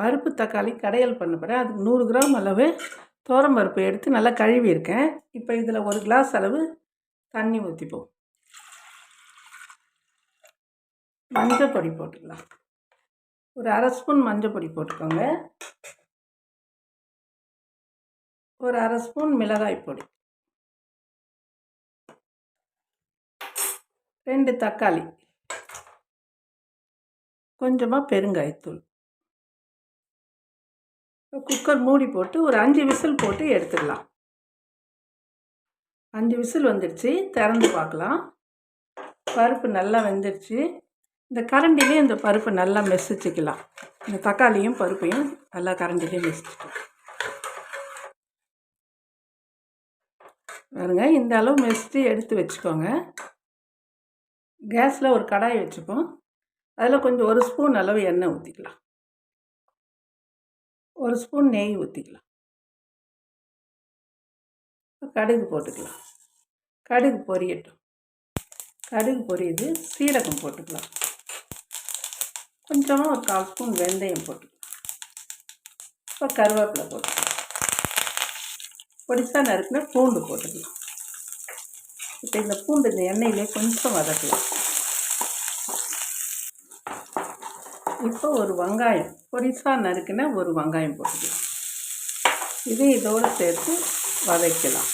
பருப்பு தக்காளி கடையல் பண்ண போகிறேன். அதுக்கு 100 கிராம் அளவு துவரம் பருப்பு எடுத்து நல்லா கழுவியிருக்கேன். இப்போ இதில் 1 கிளாஸ் அளவு தண்ணி ஊற்றிப்போம். மஞ்சள் பொடி போட்டுக்கலாம். ஒரு அரை ஸ்பூன் மஞ்சள் பொடி போட்டுக்கோங்க. ஒரு அரை ஸ்பூன் மிளகாய் பொடி, 2 தக்காளி, கொஞ்சமாக பெருங்காயத்தூள். குக்கர் மூடி போட்டு ஒரு 5 விசில் போட்டு எடுத்துடலாம். 5 விசில் வந்துடுச்சு. திறந்து பார்க்கலாம். பருப்பு நல்லா வெந்துடுச்சு. இந்த கரண்டிலே இந்த பருப்பை நல்லா மெசிச்சுக்கலாம். இந்த தக்காளியும் பருப்பையும் நல்லா கரண்டிலே மெசிச்சுக்கலாம். பாருங்க, இந்த அளவு மெசிச்சு எடுத்து வச்சுக்கோங்க. கேஸில் ஒரு கடாய் வச்சுப்போம். அதில் கொஞ்சம் 1 ஸ்பூன் அளவு எண்ணெய் ஊற்றிக்கலாம். 1 ஸ்பூன் நெய் ஊற்றிக்கலாம். கடுகு போட்டுக்கலாம். கடுகு பொரியட்டும். கடுகு பொரியுது. சீரகம் போட்டுக்கலாம். கொஞ்சமாக ஒரு 1/4 ஸ்பூன் வெந்தயம் போட்டுக்கலாம். இப்போ கருவேப்பிலை போட்டுக்கலாம். பொடிசாக நறுக்குனா பூண்டு போட்டுக்கலாம். இப்போ இந்த பூண்டு இந்த எண்ணெயிலே கொஞ்சம் வதக்கலாம். இப்போ ஒரு வெங்காயம், பொடிசாக நறுக்குனா ஒரு வெங்காயம் போட்டுக்கலாம். இதோடு சேர்த்து வதக்கலாம்.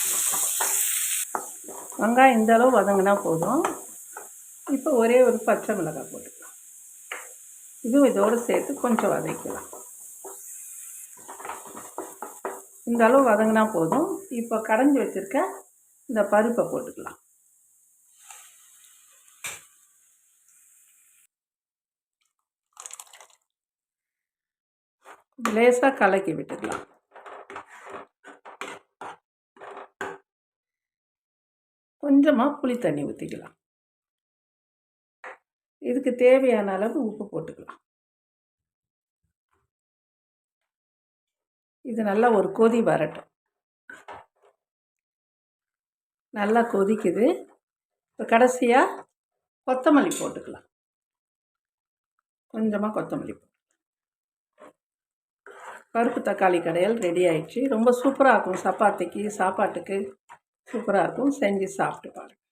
வெங்காயம் இந்த அளவு வதங்கினா போதும். இப்போ ஒரே ஒரு பச்சை மிளகாய் போட்டுக்கலாம். இதுவும் இதோடு சேர்த்து கொஞ்சம் வதக்கலாம். இந்த அளவு வதங்கினா போதும். இப்போ கடைஞ்சி வச்சுருக்க இந்த பருப்பை போட்டுக்கலாம். லேசாக கலக்கி விட்டுக்கலாம். கொஞ்சமாக புளி தண்ணி ஊற்றிக்கலாம். இதுக்கு தேவையான அளவு உப்பு போட்டுக்கலாம். இது நல்லா ஒரு கொதி வரட்டும். நல்லா கொதிக்குது. இப்போ கடைசியாக கொத்தமல்லி போட்டுக்கலாம். கொஞ்சமாக கொத்தமல்லி போட்டு பருப்பு தக்காளி கடையல் ரெடி ஆயிடுச்சு. ரொம்ப சூப்பராக இருக்கும். சப்பாத்திக்கு, சாப்பாட்டுக்கு சூப்பராக இருக்கும். செஞ்சு சாப்பிட்டு பாருங்கள்.